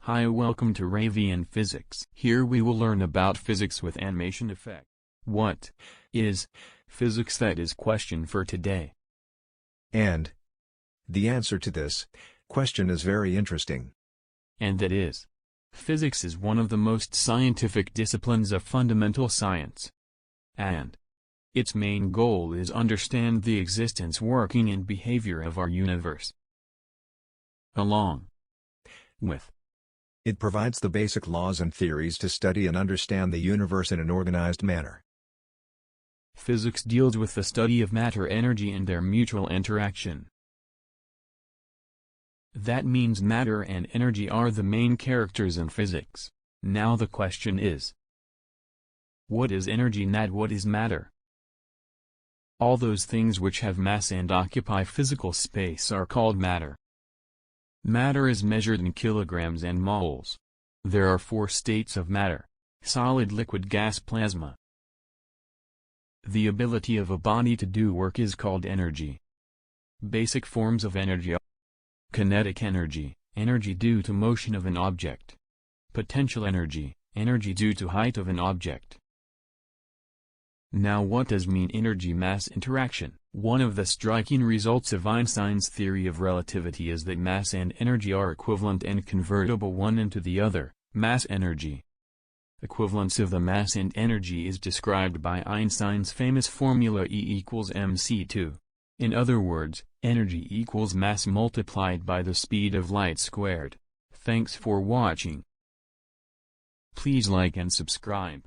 Hi, welcome to Raviansphysics. Here we will learn about physics with animation effect. What is physics? That is question for today. And the answer to this question is very interesting. And that is, physics is one of the most scientific disciplines of fundamental science. And its main goal is understand the existence, working, and behavior of our universe. Along with it provides the basic laws and theories to study and understand the universe in an organized manner. Physics deals with the study of matter, energy, and their mutual interaction. That means matter and energy are the main characters in physics. Now the question is, what is energy and what is matter? All those things which have mass and occupy physical space are called matter. Matter is measured in kilograms and moles. There are 4 states of matter: solid, liquid, gas, plasma. The ability of a body to do work is called energy. Basic forms of energy are kinetic energy, energy due to motion of an object; potential energy, energy due to height of an object. Now what does mean energy-mass interaction? One of the striking results of Einstein's theory of relativity is that mass and energy are equivalent and convertible one into the other. Mass-energy equivalence of the mass and energy is described by Einstein's famous formula E=mc². In other words, energy equals mass multiplied by the speed of light squared. Thanks for watching. Please like and subscribe.